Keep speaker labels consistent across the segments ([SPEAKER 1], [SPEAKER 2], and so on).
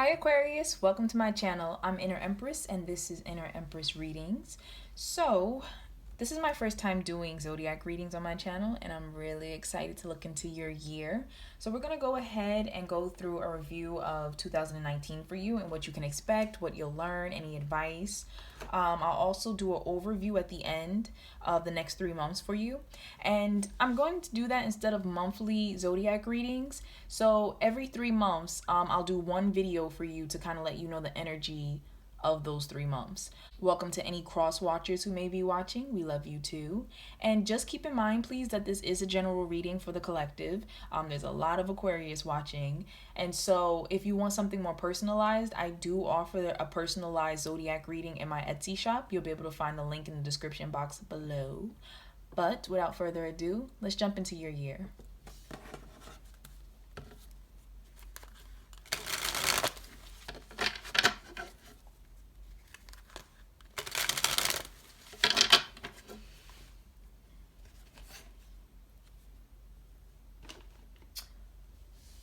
[SPEAKER 1] Hi Aquarius, welcome to my channel. I'm Inner Empress and this is Inner Empress Readings. So, this is my first time doing Zodiac readings on my channel and I'm really excited to look into your year. So we're going to go ahead and go through a review of 2019 for you and what you can expect, what you'll learn, any advice. I'll also do an overview at the end of the next 3 months for you. And I'm going to do that instead of monthly Zodiac readings. So every 3 months, I'll do one video for you to kind of let you know the energy of those 3 months. Welcome to any cross watchers who may be watching. We love you too. And just keep in mind, please, that this is a general reading for the collective. There's a lot of Aquarius watching. And so if you want something more personalized, I do offer a personalized Zodiac reading in my Etsy shop. You'll be able to find the link in the description box below. But without further ado, let's jump into your year.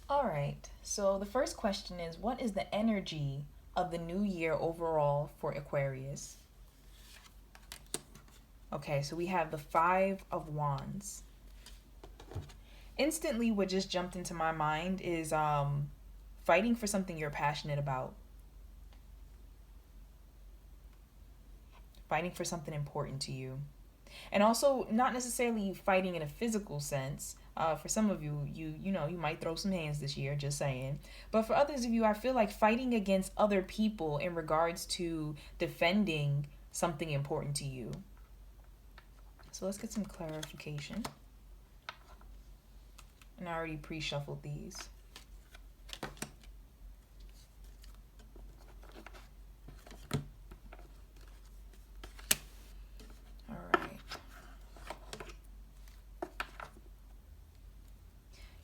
[SPEAKER 1] All right, so the first question is, what is the energy of the new year overall for Aquarius? Okay, so we have the 5 of Wands. Instantly, what just jumped into my mind is fighting for something you're passionate about. Fighting for something important to you. And also, not necessarily fighting in a physical sense. For some of you, you know, you might throw some hands this year, just saying. But for others of you, I feel like fighting against other people in regards to defending something important to you. So let's get some clarification. And I already pre-shuffled these.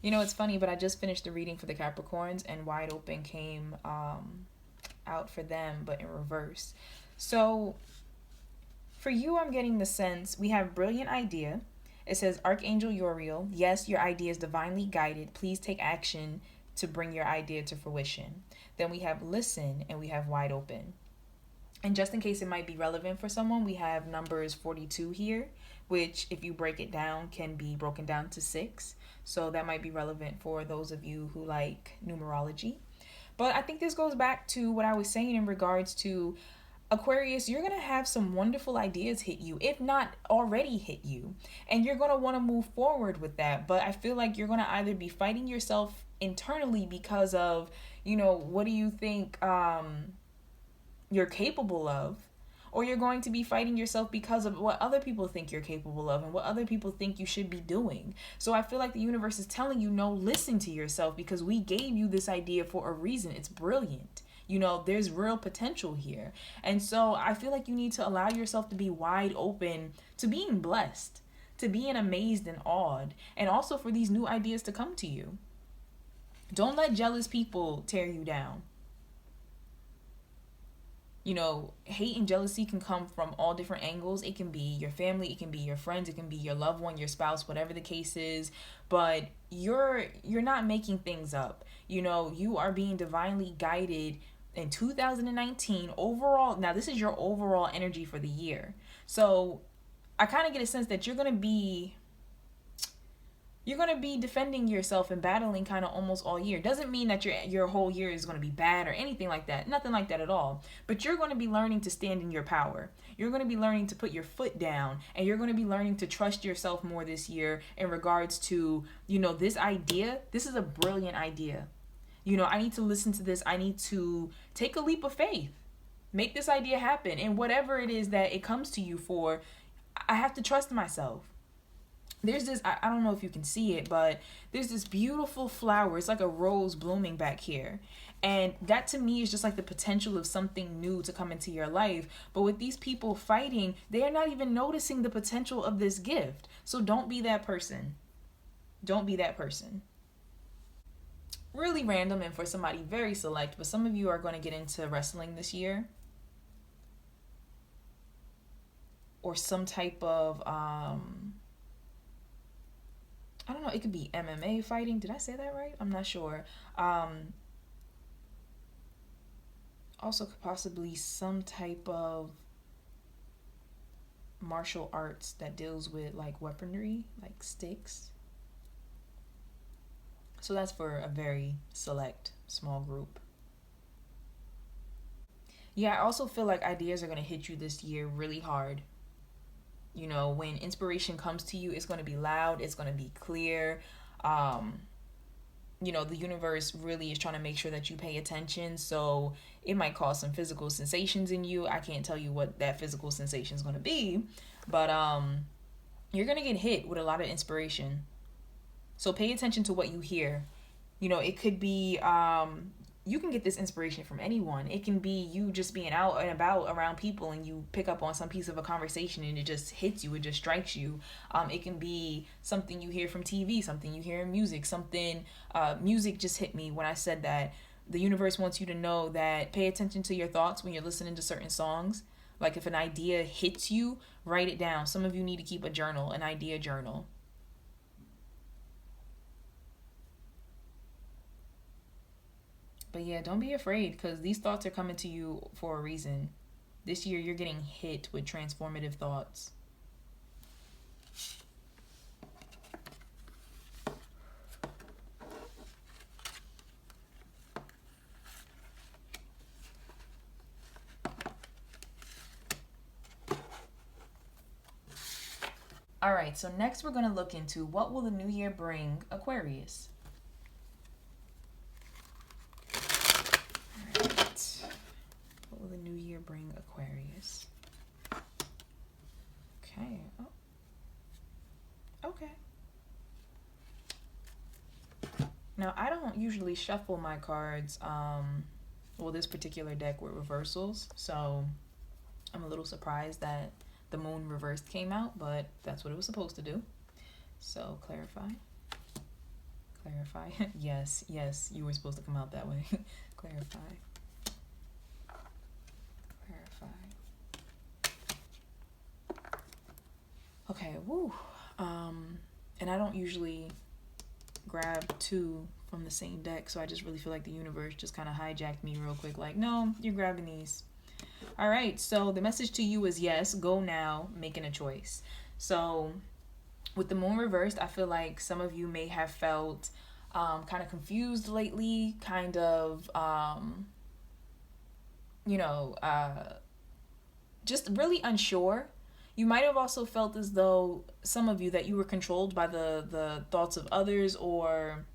[SPEAKER 1] You know, it's funny, but I just finished the reading for the Capricorns and Wide Open came out for them, but in reverse. So for you, I'm getting the sense we have brilliant idea. It says, Archangel Uriel, yes, your idea is divinely guided. Please take action to bring your idea to fruition. Then we have listen and we have wide open. And just in case it might be relevant for someone, we have numbers 42 here, which if you break it down can be broken down to 6. So that might be relevant for those of you who like numerology. But I think this goes back to what I was saying in regards to Aquarius. You're going to have some wonderful ideas hit you, if not already hit you. And you're going to want to move forward with that. But I feel like you're going to either be fighting yourself internally because of, you know, what do you think you're capable of, or you're going to be fighting yourself because of what other people think you're capable of and what other people think you should be doing. So I feel like the universe is telling you, no, listen to yourself, because we gave you this idea for a reason. It's brilliant. You know, there's real potential here. And so I feel like you need to allow yourself to be wide open to being blessed, to being amazed and awed, and also for these new ideas to come to you. Don't let jealous people tear you down. You know, hate and jealousy can come from all different angles. It can be your family, it can be your friends, it can be your loved one, your spouse, whatever the case is. But you're not making things up. You know, you are being divinely guided in 2019 overall. Now, this is your overall energy for the year. So I kind of get a sense that you're going to be defending yourself and battling kind of almost all year. Doesn't mean that your whole year is going to be bad or anything like that. Nothing like that at all. But you're going to be learning to stand in your power. You're going to be learning to put your foot down, and you're going to be learning to trust yourself more this year in regards to, you know, this idea. This is a brilliant idea. You know, I need to listen to this. I need to take a leap of faith. Make this idea happen. And whatever it is that it comes to you for, I have to trust myself. There's this, I don't know if you can see it, but there's this beautiful flower. It's like a rose blooming back here. And that to me is just like the potential of something new to come into your life. But with these people fighting, they are not even noticing the potential of this gift. So don't be that person. Don't be that person. Really random and for somebody very select, but some of you are going to get into wrestling this year. Or some type of I don't know, it could be MMA fighting. Did I say that right? I'm not sure. also could possibly some type of martial arts that deals with like weaponry, like sticks. So that's for a very select small group. Yeah, I also feel like ideas are going to hit you this year really hard. You know, when inspiration comes to you, it's going to be loud, it's going to be clear. Um, you know, the universe really is trying to make sure that you pay attention. So it might cause some physical sensations in you. I can't tell you what that physical sensation is going to be, but you're going to get hit with a lot of inspiration. So pay attention to what you hear. You know, it could be you can get this inspiration from anyone. It can be you just being out and about around people and you pick up on some piece of a conversation and it just hits you, it just strikes you. It can be something you hear from TV, something you hear in music, something, music just hit me when I said that. The universe wants you to know that pay attention to your thoughts when you're listening to certain songs. Like if an idea hits you, write it down. Some of you need to keep a journal, an idea journal. But yeah, don't be afraid because these thoughts are coming to you for a reason. This year, you're getting hit with transformative thoughts. All right, so next we're going to look into what will the new year bring Aquarius. What will the new year bring Aquarius? Okay. Oh. Okay. Now, I don't usually shuffle my cards, well, this particular deck with reversals, so I'm a little surprised that the moon reversed came out, but that's what it was supposed to do. So, clarify. Clarify. Yes, yes, you were supposed to come out that way. Clarify. Okay, woo. And I don't usually grab two from the same deck, so I just really feel like the universe just kind of hijacked me real quick. Like, no, you're grabbing these. All right, so the message to you is yes, go now, making a choice. So with the moon reversed, I feel like some of you may have felt kind of confused lately, kind of, just really unsure. You might have also felt as though some of you that you were controlled by the thoughts of others, or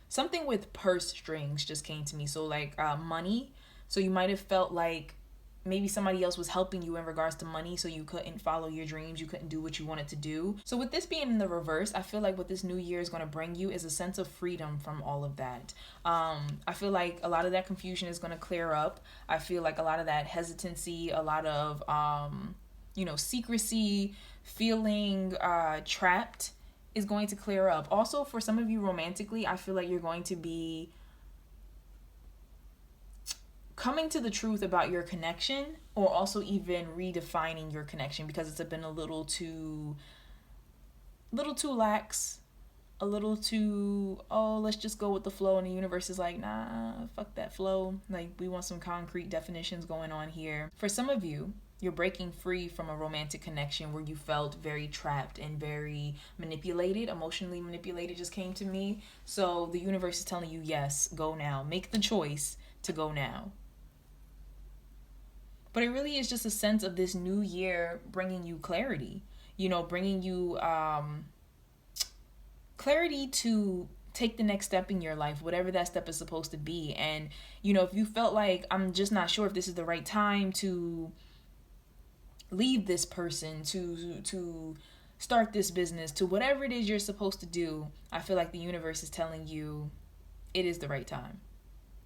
[SPEAKER 1] something with purse strings just came to me. So like money. So you might have felt like maybe somebody else was helping you in regards to money, so you couldn't follow your dreams, you couldn't do what you wanted to do. So with this being in the reverse, I feel like what this new year is going to bring you is a sense of freedom from all of that. I feel like a lot of that confusion is going to clear up. I feel like a lot of that hesitancy, a lot of secrecy, feeling trapped is going to clear up. Also, for some of you romantically, I feel like you're going to be coming to the truth about your connection, or also even redefining your connection, because it's been a little too lax, a little too, oh, let's just go with the flow, and the universe is like, nah, fuck that flow. Like, we want some concrete definitions going on here. For some of you, you're breaking free from a romantic connection where you felt very trapped and very manipulated, emotionally manipulated just came to me. So the universe is telling you, yes, go now. Make the choice to go now. But it really is just a sense of this new year bringing you clarity, bringing you clarity to take the next step in your life, whatever that step is supposed to be. And, if you felt like, I'm just not sure if this is the right time to leave this person, to start this business, to whatever it is you're supposed to do, I feel like the universe is telling you it is the right time.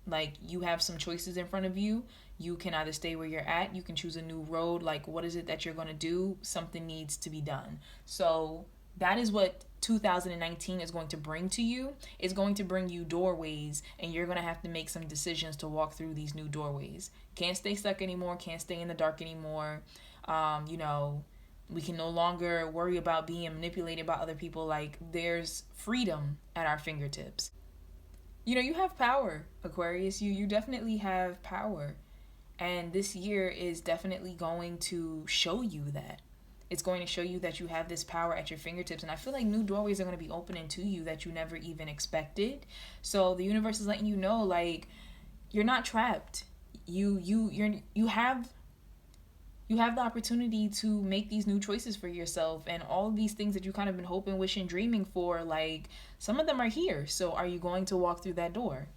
[SPEAKER 1] Like, you have some choices in front of you. You can either stay where you're at, you can choose a new road. Like, what is it that you're going to do? Something needs to be done. So that is what 2019 is going to bring to you. It's going to bring you doorways, and you're going to have to make some decisions to walk through these new doorways. Can't stay stuck anymore, can't stay in the dark anymore. We can no longer worry about being manipulated by other people. Like, there's freedom at our fingertips. You have power, Aquarius. You definitely have power. And this year is definitely going to show you that. It's going to show you that you have this power at your fingertips. And I feel like new doorways are going to be opening to you that you never even expected. So the universe is letting you know, like, you're not trapped. You have the opportunity to make these new choices for yourself, and all of these things that you kind of been hoping, wishing, dreaming for, like, some of them are here. So are you going to walk through that door?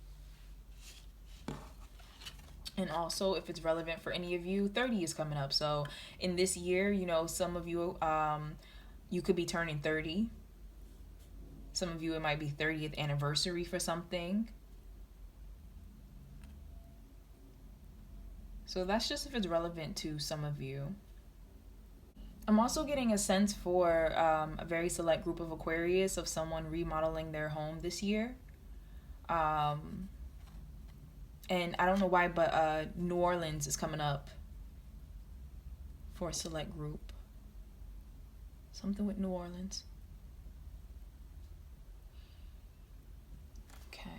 [SPEAKER 1] And also, if it's relevant for any of you, 30 is coming up. So in this year, you know, some of you, you could be turning 30. Some of you, it might be 30th anniversary for something. So that's just if it's relevant to some of you. I'm also getting a sense for a very select group of Aquarius of someone remodeling their home this year. And I don't know why, but New Orleans is coming up for a select group. Something with New Orleans. Okay.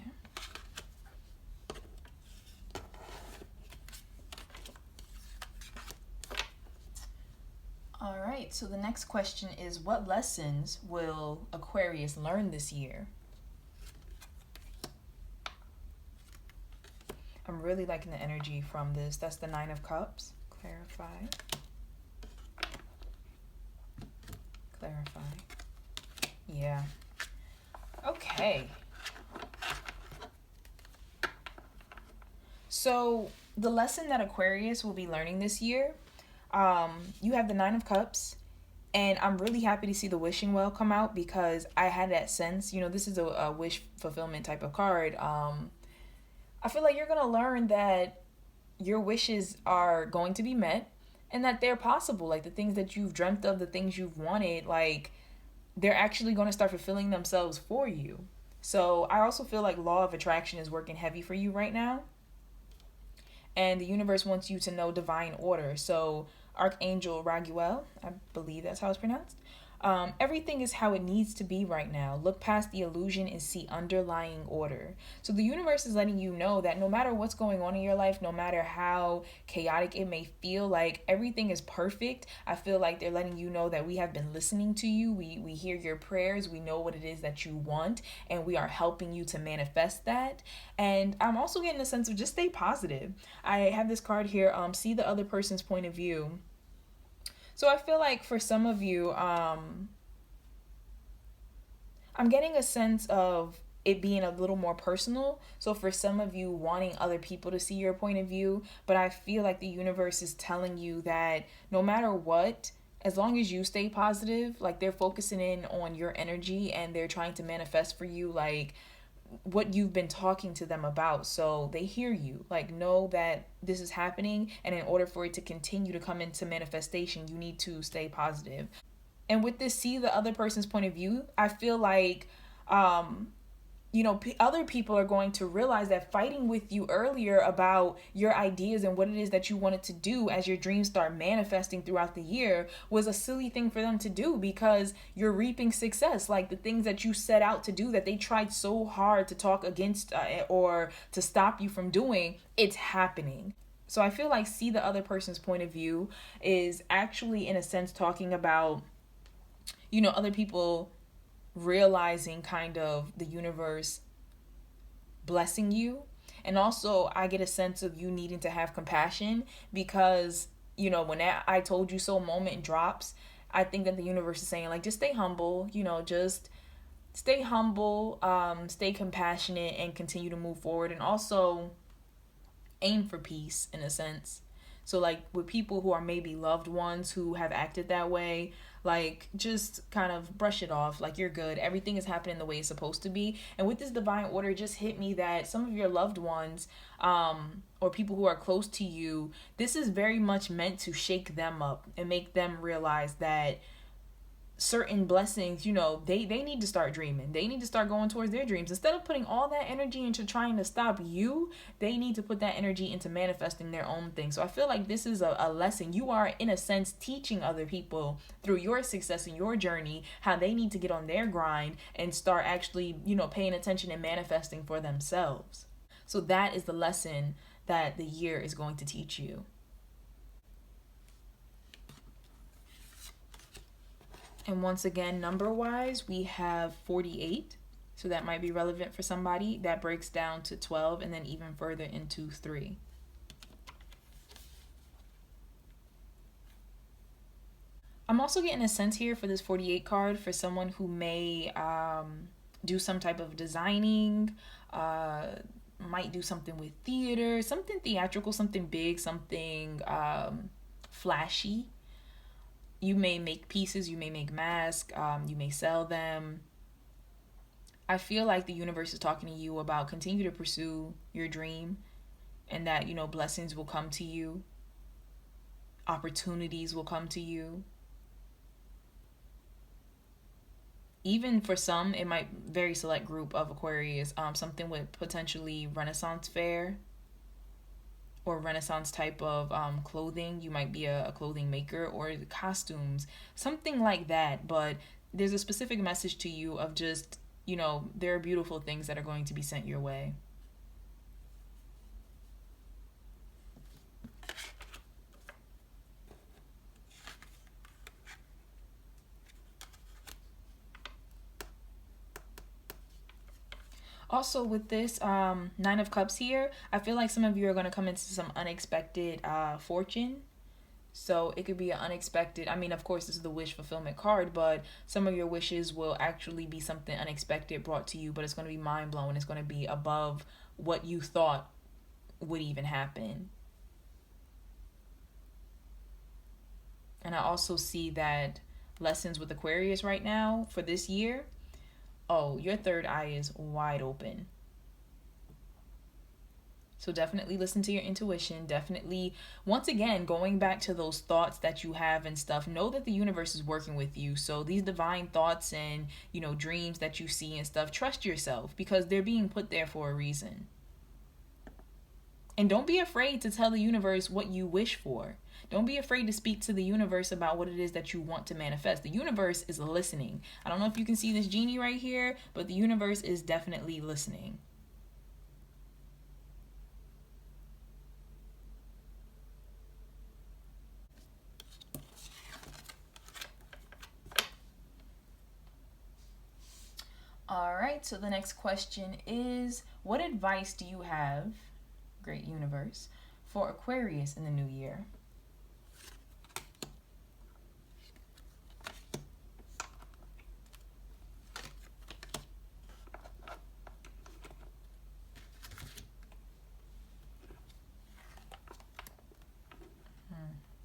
[SPEAKER 1] All right, so the next question is, what lessons will Aquarius learn this year? I'm really liking the energy from this. That's the 9 of Cups. Clarify. Clarify. Yeah. Okay. So the lesson that Aquarius will be learning this year, you have the 9 of Cups, and I'm really happy to see the wishing well come out, because I had that sense, you know, this is a wish fulfillment type of card. I feel like you're going to learn that your wishes are going to be met and that they're possible. Like, the things that you've dreamt of, the things you've wanted, like, they're actually going to start fulfilling themselves for you. So I also feel like law of attraction is working heavy for you right now. And the universe wants you to know divine order. So Archangel Raguel, I believe that's how it's pronounced. Everything is how it needs to be right now. Look past the illusion and see underlying order. So the universe is letting you know that no matter what's going on in your life, no matter how chaotic it may feel, like, everything is perfect. I feel like they're letting you know that we have been listening to you. We hear your prayers. We know what it is that you want, and we are helping you to manifest that. And I'm also getting a sense of just stay positive. I have this card here, see the other person's point of view. So I feel like for some of you, I'm getting a sense of it being a little more personal. So for some of you, wanting other people to see your point of view, but I feel like the universe is telling you that no matter what, as long as you stay positive, like, they're focusing in on your energy and they're trying to manifest for you, like, what you've been talking to them about. So they hear you. Like, know that this is happening, and in order for it to continue to come into manifestation, you need to stay positive. And with this, see the other person's point of view, I feel like you know, other people are going to realize that fighting with you earlier about your ideas and what it is that you wanted to do as your dreams start manifesting throughout the year was a silly thing for them to do, because you're reaping success. Like, the things that you set out to do that they tried so hard to talk against or to stop you from doing, it's happening. So I feel like see the other person's point of view is actually, in a sense, talking about, you know, other people realizing kind of the universe blessing you. And also, I get a sense of you needing to have compassion, because, you know, when that I told you so moment drops, I think that the universe is saying, like, just stay humble, you know, just stay humble, stay compassionate, and continue to move forward. And also aim for peace, in a sense. So, like, with people who are maybe loved ones who have acted that way, like, just kind of brush it off. Like, you're good. Everything is happening the way it's supposed to be. And with this divine order, just hit me that some of your loved ones, or people who are close to you, this is very much meant to shake them up and make them realize that certain blessings, you know, they need to start dreaming. They need to start going towards their dreams. Instead of putting all that energy into trying to stop you, they need to put that energy into manifesting their own thing. So I feel like this is a lesson. You are, in a sense, teaching other people through your success and your journey how they need to get on their grind and start actually, you know, paying attention and manifesting for themselves. So that is the lesson that the year is going to teach you. And once again, number-wise, we have 48. So that might be relevant for somebody. That breaks down to 12 and then even further into 3. I'm also getting a sense here for this 48 card for someone who may do some type of designing, might do something with theater, something theatrical, something big, something flashy. You may make pieces, you may make masks, you may sell them. I feel like the universe is talking to you about continue to pursue your dream, and that, you know, blessings will come to you. Opportunities will come to you. Even for some, it might very select group of Aquarius, something with potentially Renaissance fair or Renaissance type of clothing. You might be a clothing maker or costumes, something like that. But there's a specific message to you of just, you know, there are beautiful things that are going to be sent your way. Also, with this Nine of Cups here, I feel like some of you are going to come into some unexpected fortune. So it could be an unexpected, I mean, of course, this is the wish fulfillment card, but some of your wishes will actually be something unexpected brought to you, but it's going to be mind-blowing. It's going to be above what you thought would even happen. And I also see that lessons with Aquarius right now for this year, oh, your third eye is wide open. So definitely listen to your intuition. Definitely, once again, going back to those thoughts that you have and stuff, know that the universe is working with you. So these divine thoughts and, you know, dreams that you see and stuff, trust yourself because they're being put there for a reason. And don't be afraid to tell the universe what you wish for. Don't be afraid to speak to the universe about what it is that you want to manifest. The universe is listening. I don't know if you can see this genie right here, but the universe is definitely listening. All right, so the next question is, what advice do you have, great universe, for Aquarius in the new year?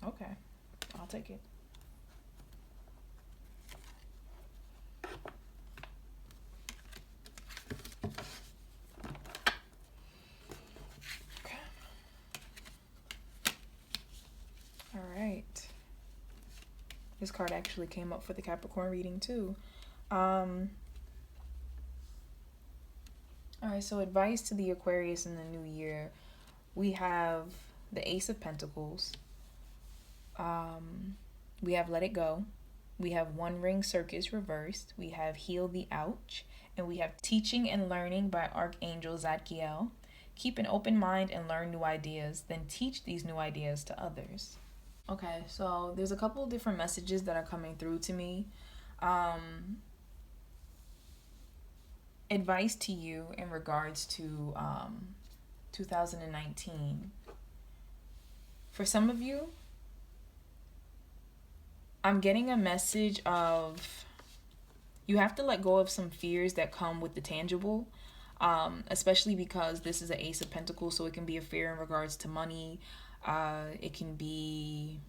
[SPEAKER 1] Okay, I'll take it. Okay. All right. This card actually came up for the Capricorn reading too. All right, so advice to the Aquarius in the new year. We have the Ace of Pentacles. We have Let It Go. We have One Ring Circus reversed. We have Heal the Ouch. And we have Teaching and Learning by Archangel Zadkiel. Keep an open mind and learn new ideas, then teach these new ideas to others. Okay, so there's a couple different messages that are coming through to me. Advice to you in regards to 2019. For some of you, I'm getting a message of you have to let go of some fears that come with the tangible, especially because this is an Ace of Pentacles, so it can be a fear in regards to money. It can be,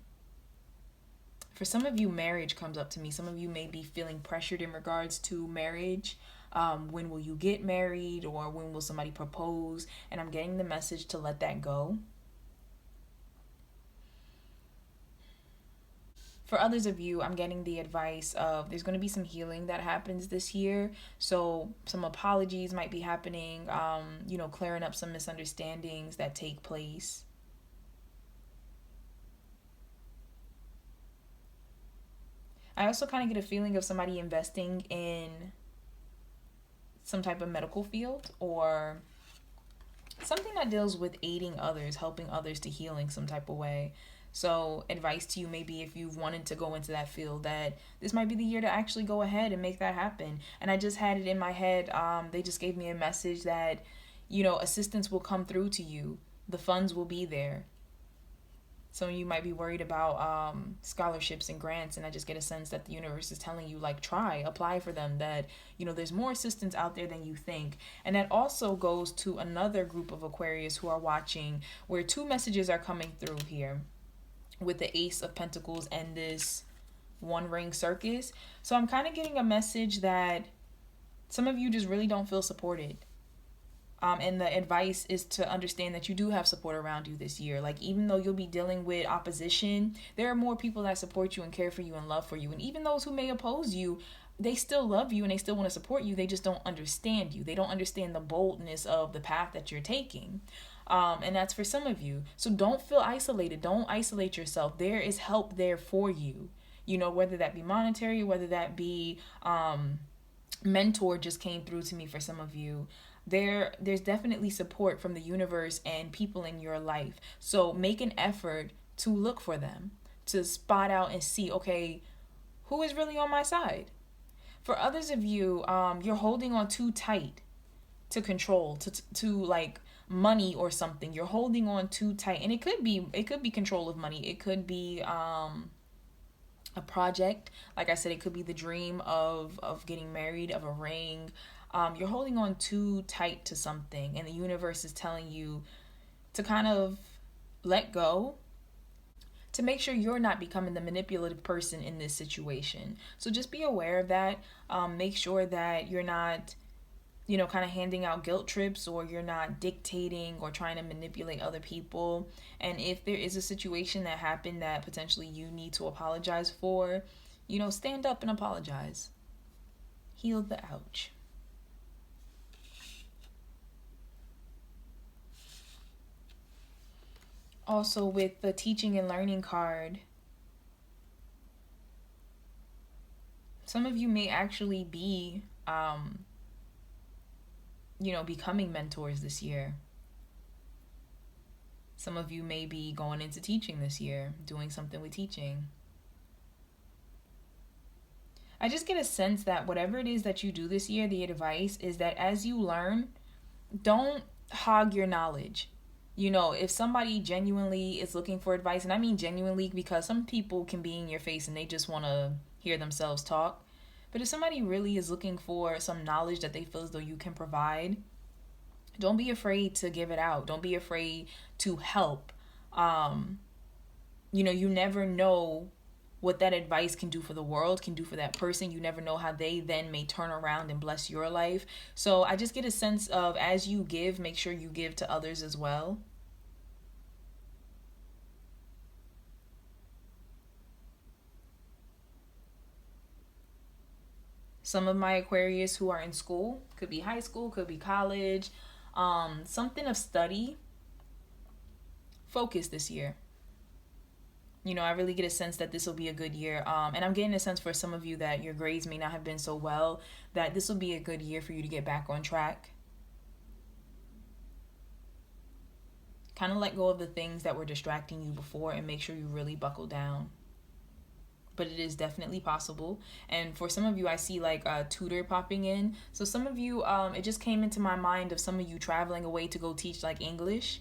[SPEAKER 1] for some of you, marriage comes up to me. Some of you may be feeling pressured in regards to marriage. When will you get married, or when will somebody propose? And I'm getting the message to let that go. For others of you, I'm getting the advice of there's going to be some healing that happens this year. So some apologies might be happening, you know, clearing up some misunderstandings that take place. I also kind of get a feeling of somebody investing in some type of medical field or something that deals with aiding others, helping others to heal in some type of way. So advice to you, maybe if you've wanted to go into that field, that this might be the year to actually go ahead and make that happen. And I just had it in my head. They just gave me a message that, assistance will come through to you. The funds will be there. Some of you might be worried about scholarships and grants, and I just get a sense that the universe is telling you, like, try, apply for them, that, there's more assistance out there than you think. And that also goes to another group of Aquarius who are watching, where two messages are coming through here with the Ace of Pentacles and this One Ring Circus. So I'm kind of getting a message that some of you just really don't feel supported. And the advice is to understand that you do have support around you this year. Like, even though you'll be dealing with opposition, there are more people that support you and care for you and love for you. And even those who may oppose you, they still love you and they still want to support you. They just don't understand you. They don't understand the boldness of the path that you're taking. And that's for some of you. So don't feel isolated. Don't isolate yourself. There is help there for you. Whether that be monetary, whether that be mentor just came through to me for some of you. There's definitely support from the universe and people in your life. So make an effort to look for them, to spot out and see, okay, who is really on my side? For others of you, you're holding on too tight to control, to like money or something. You're holding on too tight, and it could be control of money. It could be a project. Like I said, it could be the dream of getting married, of a ring. You're holding on too tight to something, and the universe is telling you to kind of let go, to make sure you're not becoming the manipulative person in this situation. So just be aware of that. Make sure that you're not, kind of handing out guilt trips, or you're not dictating or trying to manipulate other people. And if there is a situation that happened that potentially you need to apologize for, stand up and apologize. Heal the ouch. Also, with the teaching and learning card, some of you may actually be, becoming mentors this year. Some of you may be going into teaching this year, doing something with teaching. I just get a sense that whatever it is that you do this year, the advice is that as you learn, don't hog your knowledge. If somebody genuinely is looking for advice, and I mean genuinely, because some people can be in your face and they just want to hear themselves talk. But if somebody really is looking for some knowledge that they feel as though you can provide, don't be afraid to give it out. Don't be afraid to help. You never know what that advice can do for the world, can do for that person. You never know how they then may turn around and bless your life. So I just get a sense of, as you give, make sure you give to others as well. Some of my Aquarius who are in school, could be high school, could be college, something of study, focus this year. I really get a sense that this will be a good year. And I'm getting a sense for some of you that your grades may not have been so well, that this will be a good year for you to get back on track. Kind of let go of the things that were distracting you before and make sure you really buckle down. But it is definitely possible. And for some of you, I see like a tutor popping in. So some of you, it just came into my mind of some of you traveling away to go teach like English.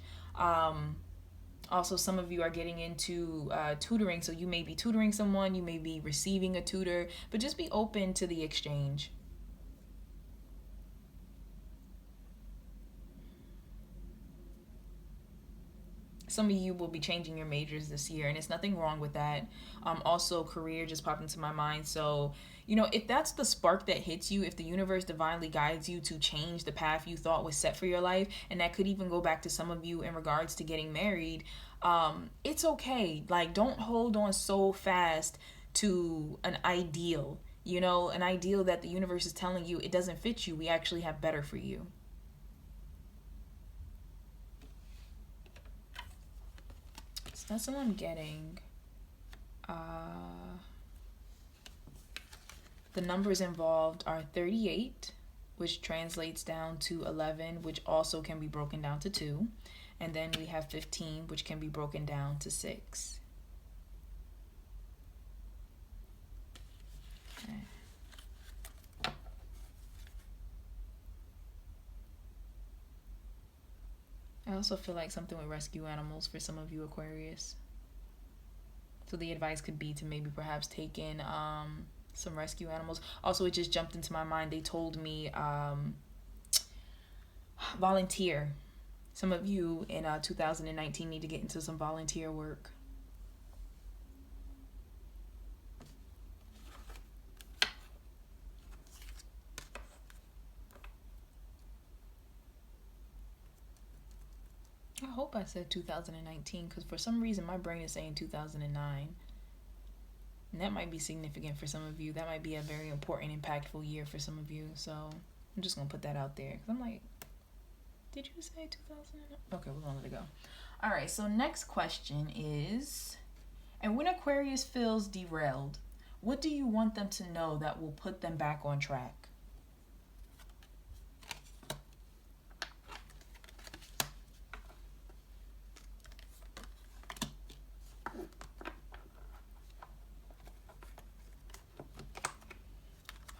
[SPEAKER 1] Also, some of you are getting into tutoring. So you may be tutoring someone, you may be receiving a tutor, but just be open to the exchange. Some of you will be changing your majors this year, and it's nothing wrong with that. Also, career just popped into my mind. So, if that's the spark that hits you, if the universe divinely guides you to change the path you thought was set for your life, and that could even go back to some of you in regards to getting married, it's okay. Like, don't hold on so fast to an ideal, an ideal that the universe is telling you it doesn't fit you. We actually have better for you. That's what I'm getting. The numbers involved are 38, which translates down to 11, which also can be broken down to 2. And then we have 15, which can be broken down to 6. Okay. I also feel like something with rescue animals for some of you Aquarius. So the advice could be to maybe perhaps take in some rescue animals. Also, it just jumped into my mind. They told me volunteer. Some of you in 2019 need to get into some volunteer work. I hope I said 2019 because for some reason my brain is saying 2009. And that might be significant for some of you. That might be a very important, impactful year for some of you. So I'm just going to put that out there because I'm like, did you say 2009? Okay, we're going to let it go. All right, so next question is, and when Aquarius feels derailed, what do you want them to know that will put them back on track?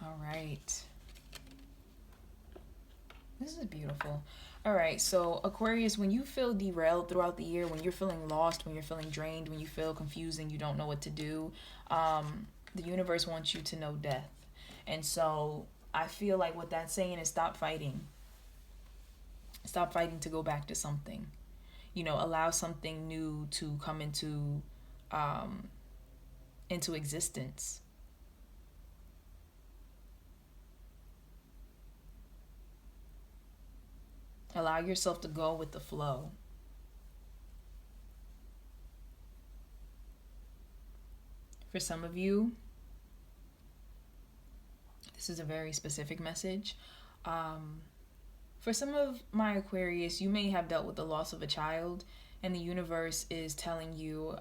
[SPEAKER 1] All right. This is beautiful. All right, so Aquarius, when you feel derailed throughout the year, when you're feeling lost, when you're feeling drained, when you feel confused and you don't know what to do, the universe wants you to know death. And so I feel like what that's saying is stop fighting. Stop fighting to go back to something. You know, allow something new to come into existence. Allow yourself to go with the flow. For some of you, this is a very specific message. For some of my Aquarius, you may have dealt with the loss of a child, and the universe is telling you,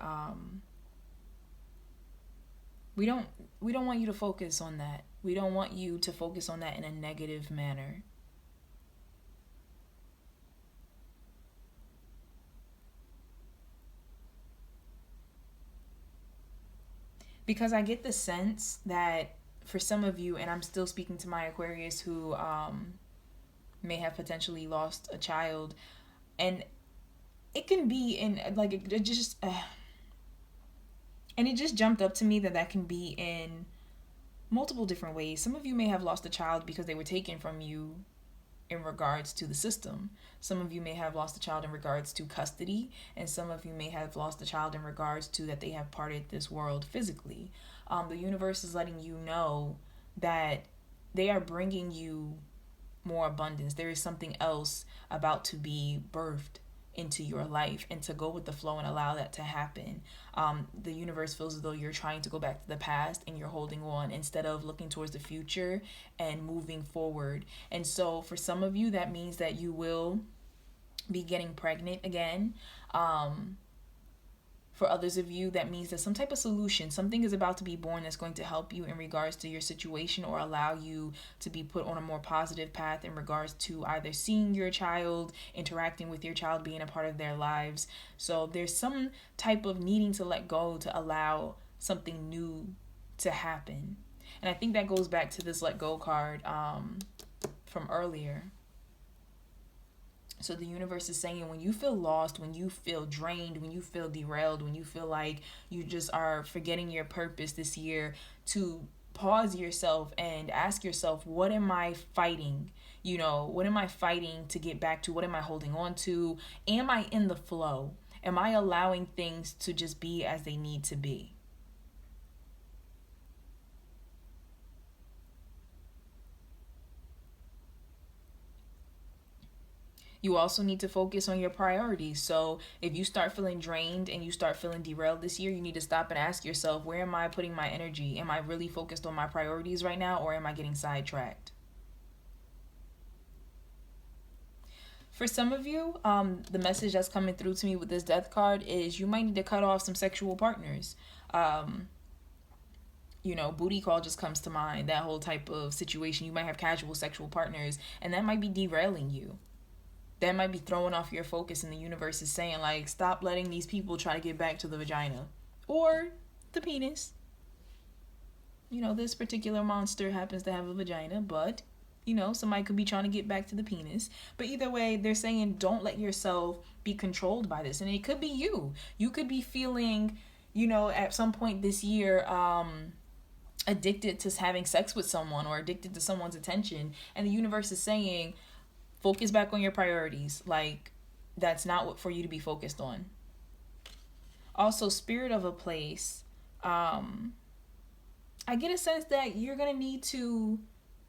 [SPEAKER 1] we don't want you to focus on that. We don't want you to focus on that in a negative manner. Because I get the sense that for some of you, and I'm still speaking to my Aquarius who may have potentially lost a child, and it can be in like it just and it just jumped up to me that can be in multiple different ways. Some of you may have lost a child because they were taken from you in regards to the system. Some of you may have lost a child in regards to custody, and some of you may have lost a child in regards to that they have parted this world physically. The universe is letting you know that they are bringing you more abundance. There is something else about to be birthed into your life, and to go with the flow and allow that to happen. The universe feels as though you're trying to go back to the past and you're holding on instead of looking towards the future and moving forward. And so for some of you, that means that you will be getting pregnant again. For others of you, that means that some type of solution, something is about to be born that's going to help you in regards to your situation, or allow you to be put on a more positive path in regards to either seeing your child, interacting with your child, being a part of their lives. So there's some type of needing to let go to allow something new to happen. And I think that goes back to this let go card from earlier. So the universe is saying, when you feel lost, when you feel drained, when you feel derailed, when you feel like you just are forgetting your purpose this year, to pause yourself and ask yourself, what am I fighting? You know, what am I fighting to get back to? What am I holding on to? Am I in the flow? Am I allowing things to just be as they need to be? You also need to focus on your priorities. So if you start feeling drained and you start feeling derailed this year, you need to stop and ask yourself, where am I putting my energy? Am I really focused on my priorities right now, or am I getting sidetracked? For some of you, the message that's coming through to me with this death card is you might need to cut off some sexual partners. You know, booty call just comes to mind, that whole type of situation. You might have casual sexual partners, and that might be derailing you. That might be throwing off your focus, and the universe is saying, like, stop letting these people try to get back to the vagina or the penis. You know, this particular monster happens to have a vagina, but, you know, somebody could be trying to get back to the penis. But either way, they're saying don't let yourself be controlled by this. And it could be you. You could be feeling, you know, at some point this year, addicted to having sex with someone or addicted to someone's attention. And the universe is saying, focus back on your priorities. Like, that's not what for you to be focused on. Also, spirit of a place. I get a sense that you're going to need to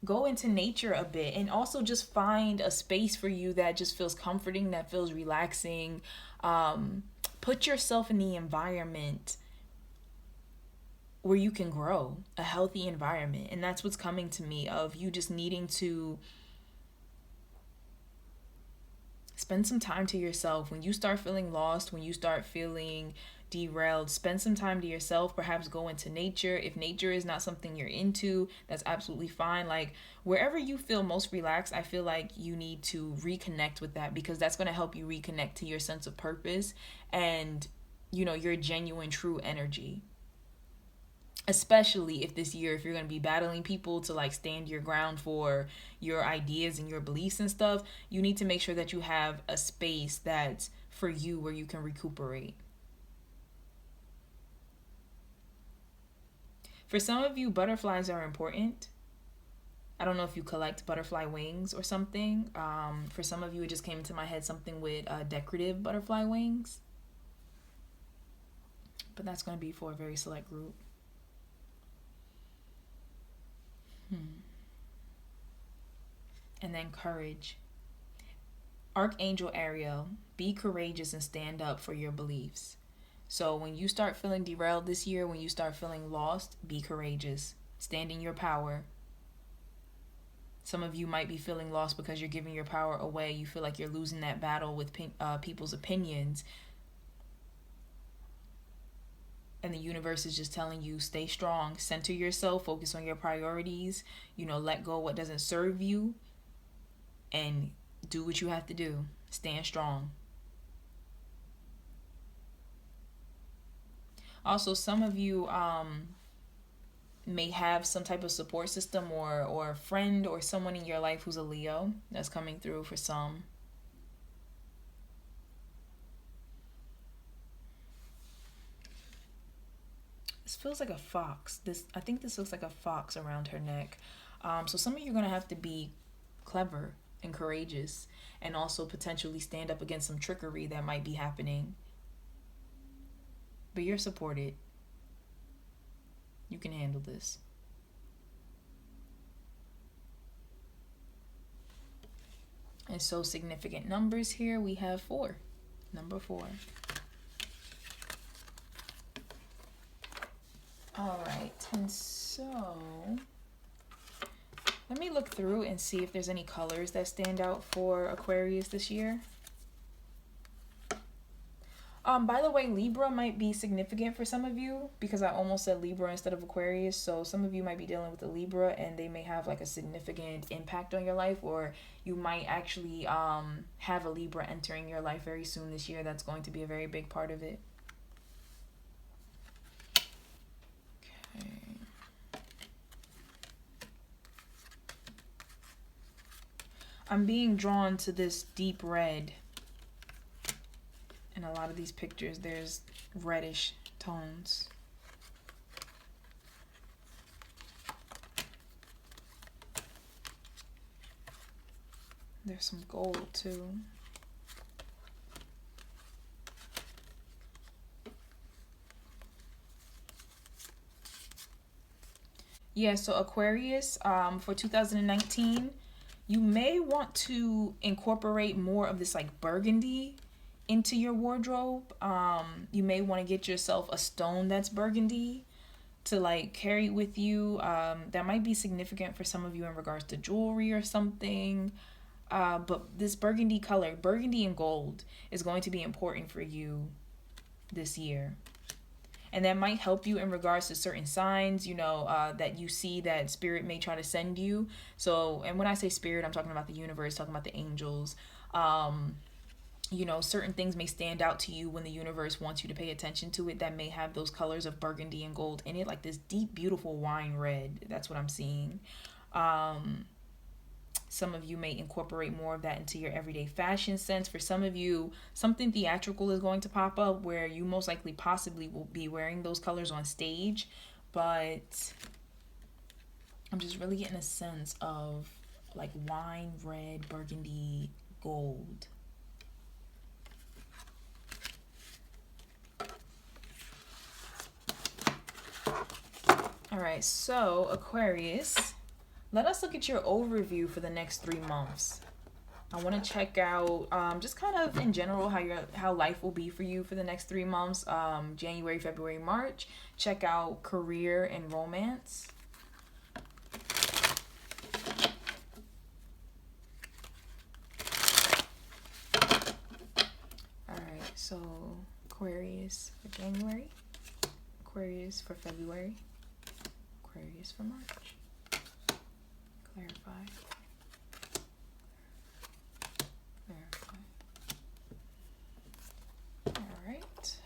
[SPEAKER 1] go into nature a bit and also just find a space for you that just feels comforting, that feels relaxing. Put yourself in the environment where you can grow, a healthy environment. And that's what's coming to me, of you just needing to spend some time to yourself. When you start feeling lost, when you start feeling derailed, spend some time to yourself. Perhaps go into nature. If nature is not something you're into, that's absolutely fine. Like, wherever you feel most relaxed, I feel like you need to reconnect with that, because that's going to help you reconnect to your sense of purpose and, you know, your genuine true energy. Especially if this year, if you're going to be battling people to like stand your ground for your ideas and your beliefs and stuff, you need to make sure that you have a space that's for you where you can recuperate. For some of you, butterflies are important. I don't know if you collect butterfly wings or something. For some of you, it just came into my head something with decorative butterfly wings. But that's going to be for a very select group. And then courage. Archangel Ariel, be courageous and stand up for your beliefs. So when you start feeling derailed this year, when you start feeling lost, be courageous. Stand in your power. Some of you might be feeling lost because you're giving your power away. You feel like you're losing that battle with people's opinions. And the universe is just telling you, stay strong, center yourself, focus on your priorities, you know, let go what doesn't serve you, and do what you have to do. Stand strong. Also, some of you may have some type of support system or a friend or someone in your life who's a Leo. That's coming through for some. This feels like a fox. I think this looks like a fox around her neck. So some of you are going to have to be clever and courageous, and also potentially stand up against some trickery that might be happening. But you're supported. You can handle this. And so significant numbers here, we have 4. Number 4. All right, and so let me look through and see if there's any colors that stand out for Aquarius this year. By the way, Libra might be significant for some of you, because I almost said Libra instead of Aquarius. So some of you might be dealing with a Libra and they may have like a significant impact on your life, or you might actually have a Libra entering your life very soon this year. That's going to be a very big part of it. Okay. I'm being drawn to this deep red. In a lot of these pictures, there's reddish tones. There's some gold too. Yeah, so Aquarius, for 2019, you may want to incorporate more of this like burgundy into your wardrobe. You may want to get yourself a stone that's burgundy to like carry with you. That might be significant for some of you in regards to jewelry or something. But this burgundy color, burgundy and gold, is going to be important for you this year. And that might help you in regards to certain signs, you know, that you see that spirit may try to send you. So, and when I say spirit, I'm talking about the universe, talking about the angels. You know, certain things may stand out to you when the universe wants you to pay attention to it, that may have those colors of burgundy and gold in it, like this deep, beautiful wine red. That's what I'm seeing. Some of you may incorporate more of that into your everyday fashion sense. For some of you, something theatrical is going to pop up where you most likely possibly will be wearing those colors on stage. But I'm just really getting a sense of like wine red, burgundy, gold. All right, so Aquarius, let us look at your overview for the next 3 months. I want to check out just kind of in general how life will be for you for the next 3 months. January, February, March. Check out career and romance. All right, so Aquarius for January, Aquarius for February, Aquarius for March. Clarify. Clarify. All right.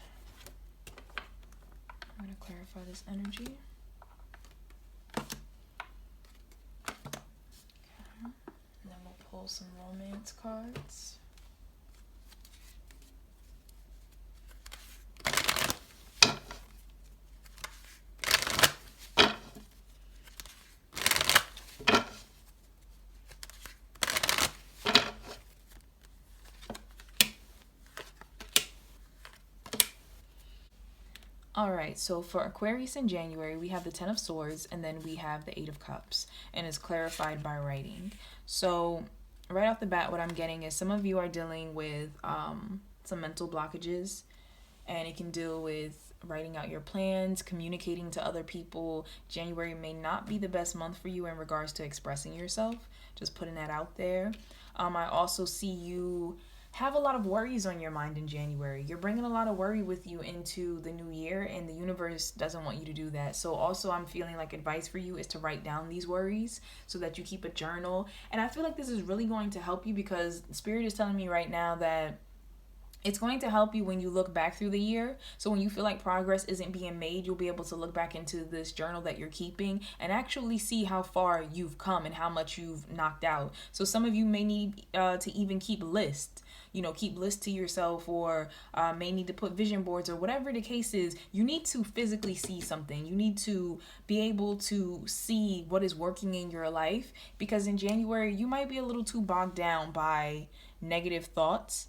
[SPEAKER 1] I'm going to clarify this energy. Okay. And then we'll pull some romance cards. All right, so for Aquarius in January, we have the 10 of Swords, and then we have the 8 of Cups, and it's clarified by writing. So right off the bat, what I'm getting is some of you are dealing with some mental blockages, and it can deal with writing out your plans, communicating to other people. January may not be the best month for you in regards to expressing yourself, just putting that out there. I also see you have a lot of worries on your mind in January. You're bringing a lot of worry with you into the new year, and the universe doesn't want you to do that. So also I'm feeling like advice for you is to write down these worries so that you keep a journal. And I feel like this is really going to help you because Spirit is telling me right now that it's going to help you when you look back through the year. So when you feel like progress isn't being made, you'll be able to look back into this journal that you're keeping and actually see how far you've come and how much you've knocked out. So some of you may need to even keep lists. You know, keep lists to yourself, or may need to put vision boards, or whatever the case is. You need to physically see something. You need to be able to see what is working in your life, because in January you might be a little too bogged down by negative thoughts.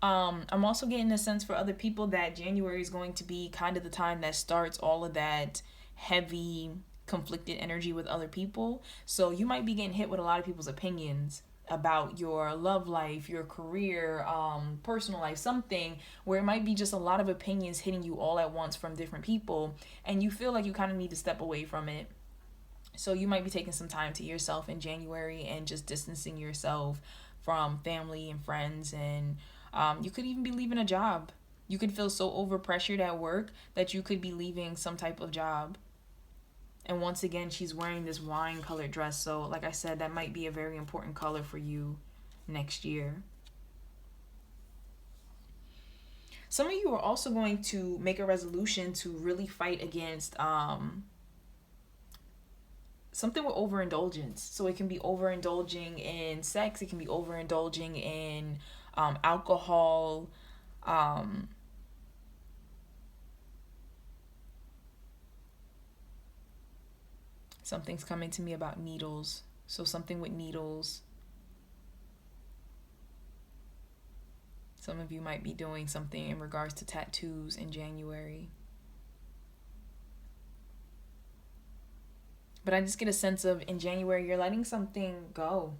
[SPEAKER 1] I'm also getting a sense for other people that January is going to be kind of the time that starts all of that heavy conflicted energy with other people. So you might be getting hit with a lot of people's opinions about your love life, your career, personal life, something where it might be just a lot of opinions hitting you all at once from different people, and you feel like you kind of need to step away from it. So you might be taking some time to yourself in January and just distancing yourself from family and friends, and you could even be leaving a job. You could feel so overpressured at work that you could be leaving some type of job. And once again, she's wearing this wine colored dress. So like I said, that might be a very important color for you next year. Some of you are also going to make a resolution to really fight against something with overindulgence. So it can be overindulging in sex. It can be overindulging in alcohol. Something's coming to me about needles. So something with needles. Some of you might be doing something in regards to tattoos in January. But I just get a sense of in January, you're letting something go.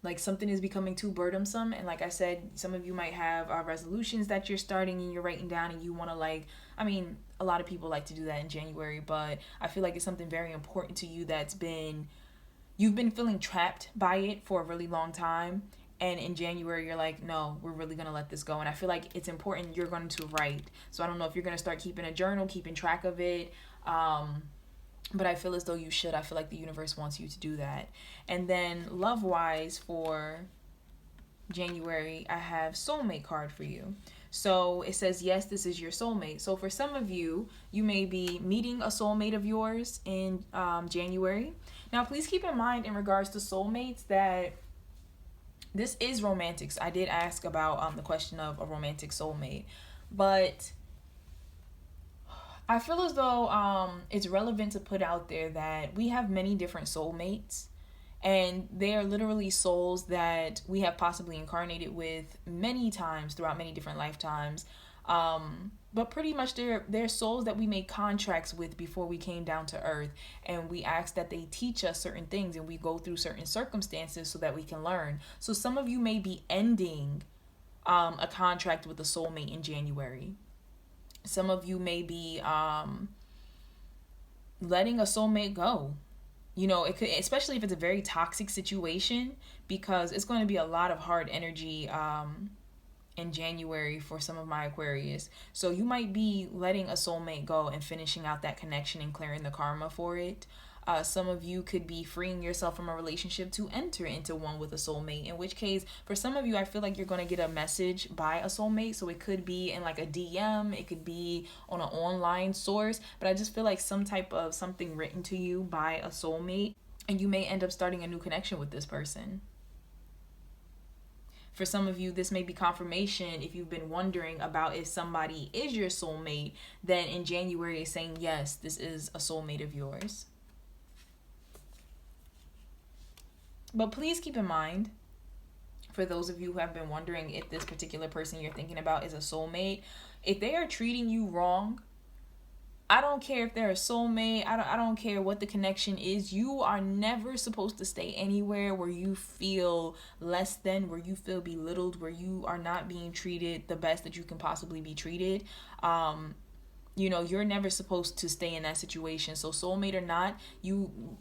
[SPEAKER 1] Like something is becoming too burdensome. And like I said, some of you might have resolutions that you're starting and you're writing down, and you want to a lot of people like to do that in January, but I feel like it's something very important to you you've been feeling trapped by it for a really long time. and in January you're like, no, we're really going to let this go. And I feel like it's important you're going to write. So I don't know if you're going to start keeping a journal, keeping track of it, but I feel as though you should. I feel like the universe wants you to do that. And then love wise for January, I have soulmate card for you. So it says, yes, this is your soulmate. So for some of you, you may be meeting a soulmate of yours in January. Now, please keep in mind in regards to soulmates that this is romantics. I did ask about the question of a romantic soulmate, but I feel as though it's relevant to put out there that we have many different soulmates, and they are literally souls that we have possibly incarnated with many times throughout many different lifetimes. But pretty much they're souls that we made contracts with before we came down to earth, and we ask that they teach us certain things, and we go through certain circumstances so that we can learn. So some of you may be ending a contract with a soulmate in January. Some of you may be letting a soulmate go. You know, it could, especially if it's a very toxic situation, because it's going to be a lot of hard energy in January for some of my Aquarius. So you might be letting a soulmate go and finishing out that connection and clearing the karma for it. Some of you could be freeing yourself from a relationship to enter into one with a soulmate, in which case, for some of you, I feel like you're going to get a message by a soulmate. So it could be in like a DM, it could be on an online source, but I just feel like some type of something written to you by a soulmate, and you may end up starting a new connection with this person. For some of you, this may be confirmation. If you've been wondering about if somebody is your soulmate, then in January is saying, yes, this is a soulmate of yours. But please keep in mind, for those of you who have been wondering if this particular person you're thinking about is a soulmate, if they are treating you wrong, I don't care if they're a soulmate, I don't care what the connection is, you are never supposed to stay anywhere where you feel less than, where you feel belittled, where you are not being treated the best that you can possibly be treated. You know, you're never supposed to stay in that situation. So soulmate or not,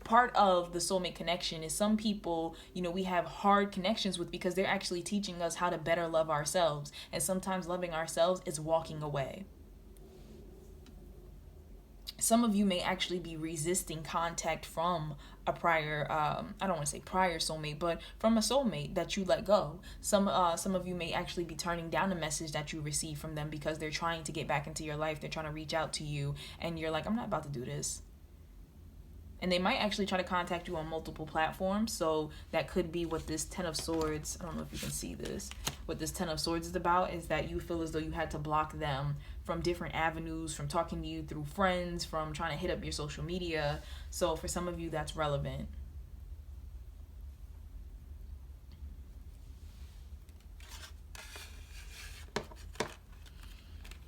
[SPEAKER 1] part of the soulmate connection is some people, you know, we have hard connections with because they're actually teaching us how to better love ourselves. And sometimes loving ourselves is walking away. Some of you may actually be resisting contact from a prior, I don't want to say prior soulmate, but from a soulmate that you let go. Some of you may actually be turning down a message that you receive from them because they're trying to get back into your life. They're trying to reach out to you, and you're like, I'm not about to do this. And they might actually try to contact you on multiple platforms. So that could be what this 10 of Swords, I don't know if you can see this, what this 10 of Swords is about, is that you feel as though you had to block them from different avenues, from talking to you through friends, from trying to hit up your social media. So for some of you, that's relevant.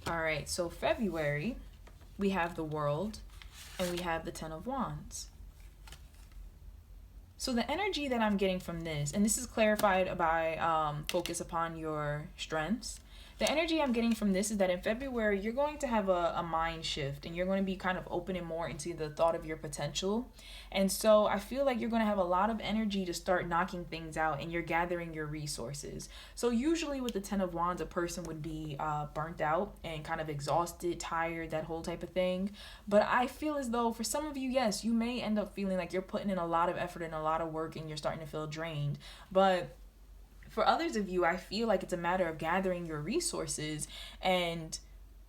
[SPEAKER 1] All right, so February, we have the World, and we have the 10 of Wands. So the energy that I'm getting from this, and this is clarified by focus upon your strengths. The energy I'm getting from this is that in February, you're going to have a mind shift, and you're going to be kind of opening more into the thought of your potential. And so I feel like you're going to have a lot of energy to start knocking things out, and you're gathering your resources. So usually with the 10 of Wands, a person would be burnt out and kind of exhausted, tired, that whole type of thing. But I feel as though for some of you, yes, you may end up feeling like you're putting in a lot of effort and a lot of work, and you're starting to feel drained. But for others of you, I feel like it's a matter of gathering your resources and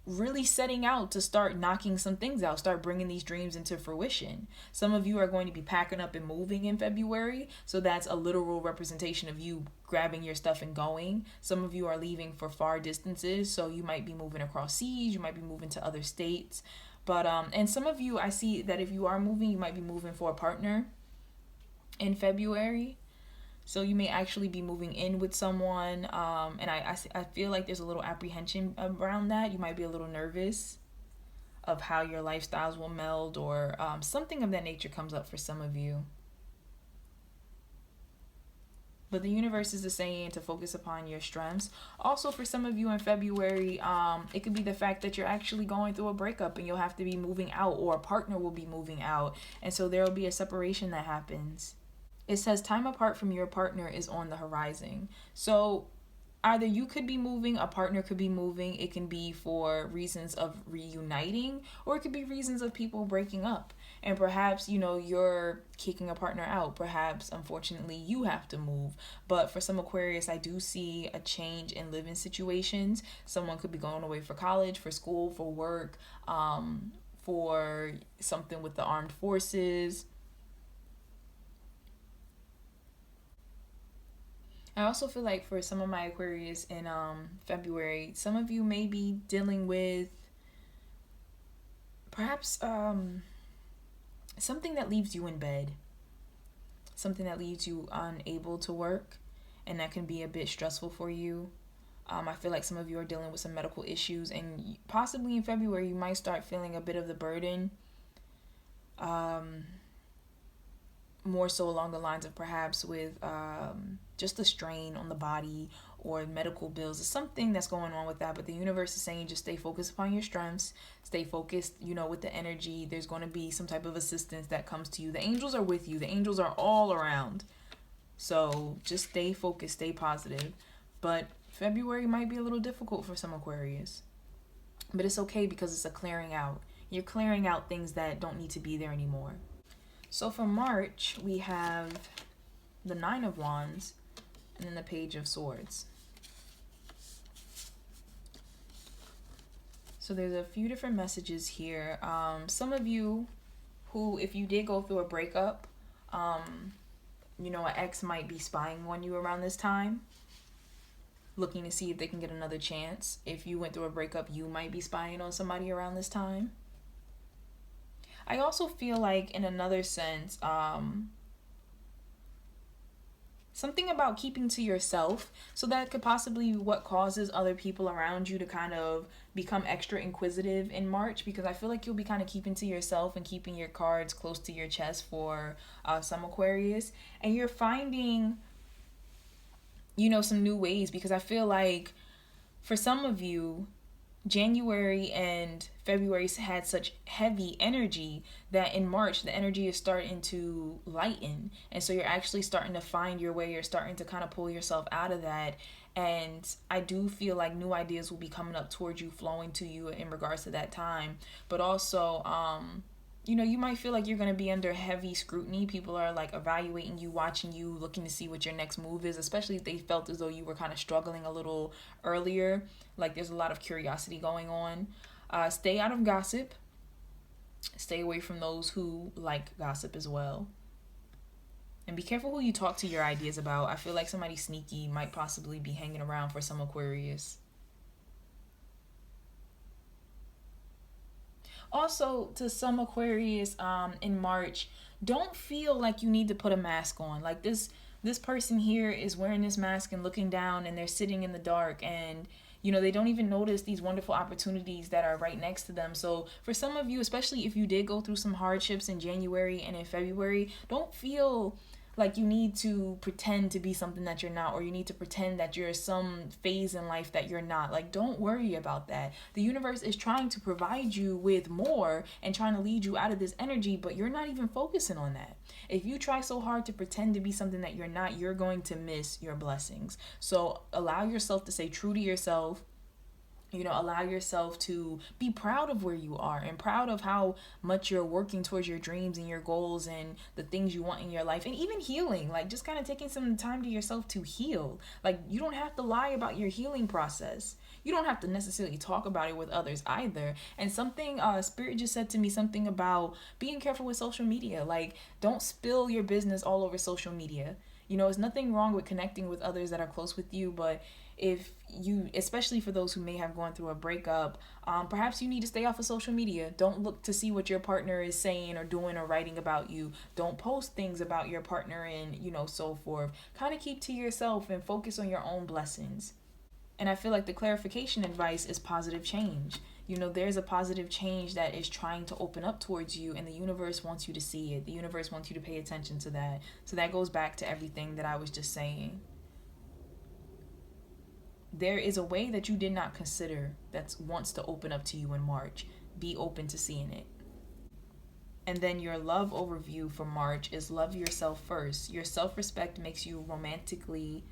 [SPEAKER 1] really setting out to start knocking some things out, start bringing these dreams into fruition. Some of you are going to be packing up and moving in February, so that's a literal representation of you grabbing your stuff and going. Some of you are leaving for far distances, so you might be moving across seas, you might be moving to other states. But and some of you, I see that if you are moving, you might be moving for a partner in February. So you may actually be moving in with someone, and I feel like there's a little apprehension around that. You might be a little nervous of how your lifestyles will meld, or something of that nature comes up for some of you. But the universe is saying to focus upon your strengths. Also, for some of you in February, it could be the fact that you're actually going through a breakup and you'll have to be moving out, or a partner will be moving out. And so there will be a separation that happens. It says time apart from your partner is on the horizon. So either you could be moving, a partner could be moving. It can be for reasons of reuniting, or it could be reasons of people breaking up. And perhaps, you're kicking a partner out. Perhaps, unfortunately, you have to move. But for some Aquarius, I do see a change in living situations. Someone could be going away for college, for school, for work, for something with the armed forces. I also feel like for some of my Aquarius in February, some of you may be dealing with perhaps something that leaves you in bed, something that leaves you unable to work, and that can be a bit stressful for you. I feel like some of you are dealing with some medical issues, and possibly in February you might start feeling a bit of the burden. More so along the lines of perhaps with just the strain on the body or medical bills. There's something that's going on with that, but the universe is saying just stay focused upon your strengths, stay focused, with the energy. There's going to be some type of assistance that comes to you. The angels are with you. The angels are all around. So just stay focused, stay positive. But February might be a little difficult for some Aquarius. But it's okay because it's a clearing out. You're clearing out things that don't need to be there anymore. So for March, we have the Nine of Wands and then the Page of Swords. So there's a few different messages here. Some of you who, if you did go through a breakup, an ex might be spying on you around this time, looking to see if they can get another chance. If you went through a breakup, you might be spying on somebody around this time. I also feel like in another sense, something about keeping to yourself. So that could possibly be what causes other people around you to kind of become extra inquisitive in March, because I feel like you'll be kind of keeping to yourself and keeping your cards close to your chest for some Aquarius. And you're finding, some new ways, because I feel like for some of you, January and February had such heavy energy that in March the energy is starting to lighten, and so you're actually starting to find your way. You're starting to kind of pull yourself out of that, and I do feel like new ideas will be coming up towards you, flowing to you in regards to that time. But also you might feel like you're going to be under heavy scrutiny. People are like evaluating you, watching you, looking to see what your next move is, especially if they felt as though you were kind of struggling a little earlier. Like there's a lot of curiosity going on. Stay out of gossip. Stay away from those who like gossip as well. And be careful who you talk to your ideas about. I feel like somebody sneaky might possibly be hanging around for some Aquarius. Also, to some Aquarius in March, don't feel like you need to put a mask on. Like this person here is wearing this mask and looking down, and they're sitting in the dark, and they don't even notice these wonderful opportunities that are right next to them. So for some of you, especially if you did go through some hardships in January and in February, don't feel like you need to pretend to be something that you're not, or you need to pretend that you're some phase in life that you're not. Like, don't worry about that. The universe is trying to provide you with more and trying to lead you out of this energy, but you're not even focusing on that. If you try so hard to pretend to be something that you're not, you're going to miss your blessings. So allow yourself to stay true to yourself. Allow yourself to be proud of where you are and proud of how much you're working towards your dreams and your goals and the things you want in your life, and even healing. Like, just kind of taking some time to yourself to heal. Like, you don't have to lie about your healing process. You don't have to necessarily talk about it with others either. And something Spirit just said to me, something about being careful with social media. Like, don't spill your business all over social media. There's nothing wrong with connecting with others that are close with you, but if you, especially for those who may have gone through a breakup, perhaps you need to stay off of social media. Don't look to see what your partner is saying or doing or writing about you. Don't post things about your partner and, so forth. Kind of keep to yourself and focus on your own blessings. And I feel like the clarification advice is positive change. There's a positive change that is trying to open up towards you, and the universe wants you to see it. The universe wants you to pay attention to that. So that goes back to everything that I was just saying. There is a way that you did not consider that wants to open up to you in March. Be open to seeing it. And then your love overview for March is love yourself first. Your self-respect makes you romantically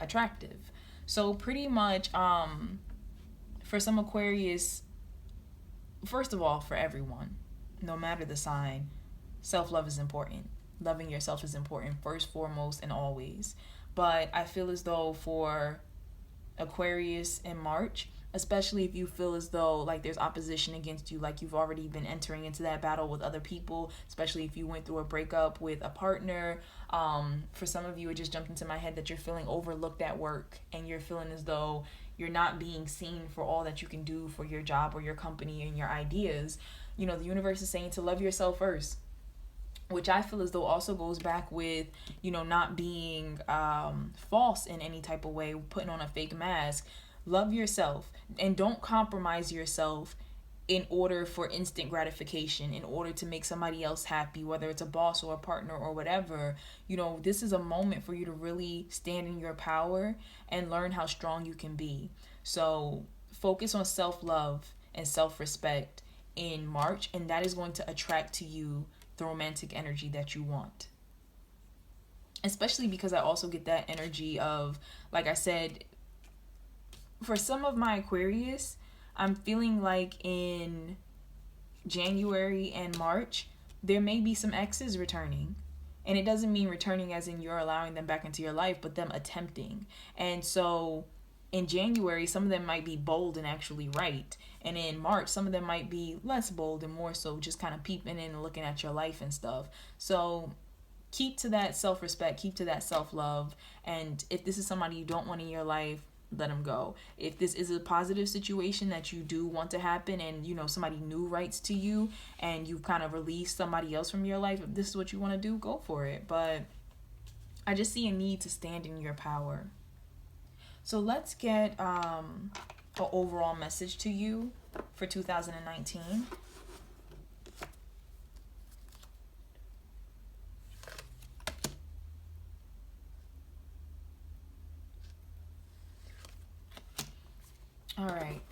[SPEAKER 1] attractive. So pretty much for some Aquarius, first of all, for everyone, no matter the sign, self-love is important. Loving yourself is important first, foremost, and always. But I feel as though for Aquarius in March, especially if you feel as though like there's opposition against you, like you've already been entering into that battle with other people, especially if you went through a breakup with a partner. For some of you, it just jumped into my head that you're feeling overlooked at work, and you're feeling as though you're not being seen for all that you can do for your job or your company and your ideas. You know, the universe is saying to love yourself first, which I feel as though also goes back with, you know, not being false in any type of way, putting on a fake mask. Love yourself and don't compromise yourself in order for instant gratification, in order to make somebody else happy, whether it's a boss or a partner or whatever. You know, this is a moment for you to really stand in your power and learn how strong you can be. So focus on self-love and self-respect in March, and that is going to attract to you the romantic energy that you want. Especially because I also get that energy of, like I said, for some of my Aquarius, I'm feeling like in January and March, there may be some exes returning. And it doesn't mean returning as in you're allowing them back into your life, but them attempting. And so in January, some of them might be bold and actually right. And in March, some of them might be less bold and more so just kind of peeping in and looking at your life and stuff. So keep to that self-respect, keep to that self-love. And if this is somebody you don't want in your life, let them go. If this is a positive situation that you do want to happen, and you know somebody new writes to you and you've kind of released somebody else from your life, if this is what you want to do, go for it. But I just see a need to stand in your power. So let's get an overall message to you for 2019. All right.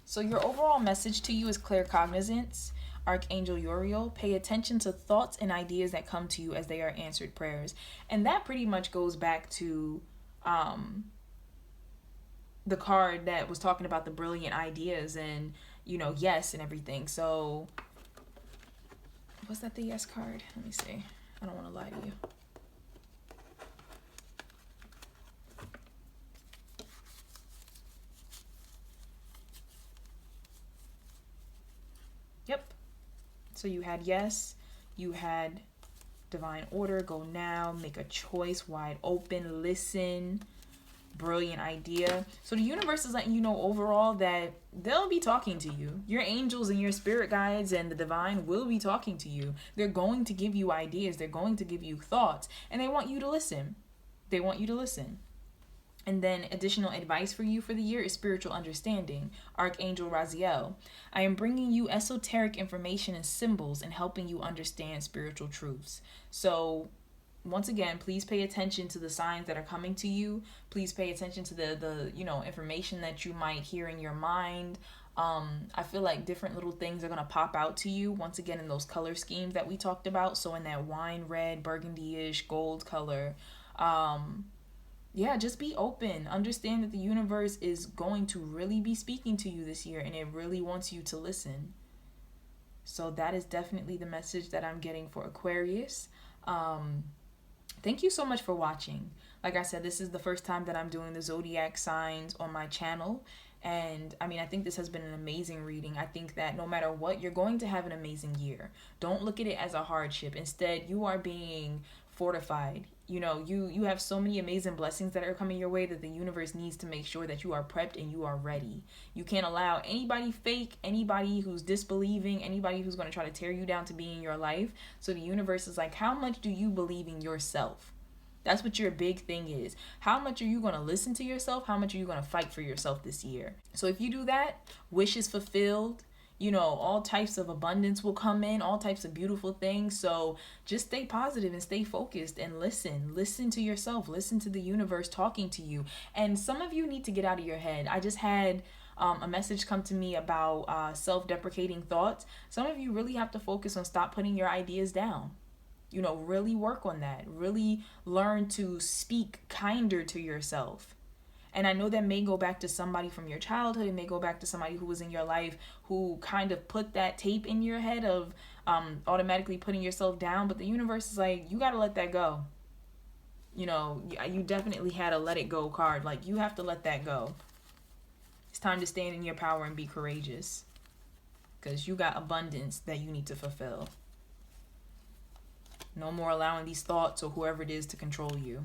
[SPEAKER 1] So your overall message to you is clear cognizance. Archangel Uriel, pay attention to thoughts and ideas that come to you as they are answered prayers. And that pretty much goes back to the card that was talking about the brilliant ideas and, you know, yes and everything. So was that the yes card? Let me see. I don't want to lie to you. Yep. So you had yes, you had divine order, go now, make a choice, wide open, listen, brilliant idea. So the universe is letting you know overall that they'll be talking to you. Your angels and your spirit guides and the divine will be talking to you. They're going to give you ideas. They're going to give you thoughts, and they want you to listen. They want you to listen. And then additional advice for you for the year is spiritual understanding. Archangel Raziel, I am bringing you esoteric information and symbols and helping you understand spiritual truths. So once again, please pay attention to the signs that are coming to you. Please pay attention to the information that you might hear in your mind. I feel like different little things are going to pop out to you once again in those color schemes that we talked about. So in that wine red, burgundy-ish, gold color. Yeah, just be open. Understand that the universe is going to really be speaking to you this year, and it really wants you to listen. So that is definitely the message that I'm getting for Aquarius. Thank you so much for watching. Like I said, this is the first time that I'm doing the Zodiac signs on my channel. And I mean, I think this has been an amazing reading. I think that no matter what, you're going to have an amazing year. Don't look at it as a hardship. Instead, you are being fortified. You know, you have so many amazing blessings that are coming your way that the universe needs to make sure that you are prepped and you are ready. You can't allow anybody fake, anybody who's disbelieving, anybody who's going to try to tear you down to be in your life. So the universe is like, how much do you believe in yourself? That's what your big thing is. How much are you going to listen to yourself? How much are you going to fight for yourself this year? So if you do that, wishes fulfilled. You know, all types of abundance will come in, all types of beautiful things. So just stay positive and stay focused and listen. Listen to yourself. Listen to the universe talking to you. And some of you need to get out of your head. I just had a message come to me about self-deprecating thoughts, some of you really have to focus on stop putting your ideas down. You know, really work on that. Really learn to speak kinder to yourself. And I know that may go back to somebody from your childhood. It may go back to somebody who was in your life who kind of put that tape in your head of automatically putting yourself down. But the universe is like, you got to let that go. You know, you definitely had a let it go card. Like, you have to let that go. It's time to stand in your power and be courageous. Because you got abundance that you need to fulfill. No more allowing these thoughts or whoever it is to control you.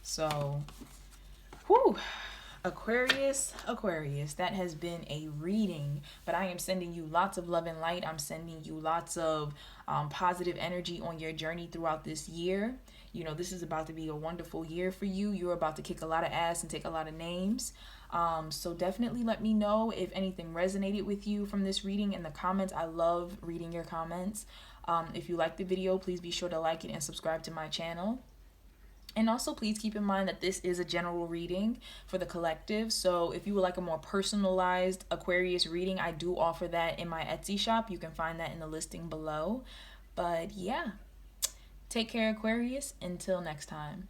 [SPEAKER 1] So, whew. Aquarius, that has been a reading, but I am sending you lots of love and light. I'm sending you lots of positive energy on your journey throughout this year. You know, this is about to be a wonderful year for you. You're about to kick a lot of ass and take a lot of names. So definitely let me know if anything resonated with you from this reading in the comments. I love reading your comments. If you like the video, please be sure to like it and subscribe to my channel. And also, please keep in mind that this is a general reading for the collective. So if you would like a more personalized Aquarius reading, I do offer that in my Etsy shop. You can find that in the listing below. But yeah, take care, Aquarius. Until next time.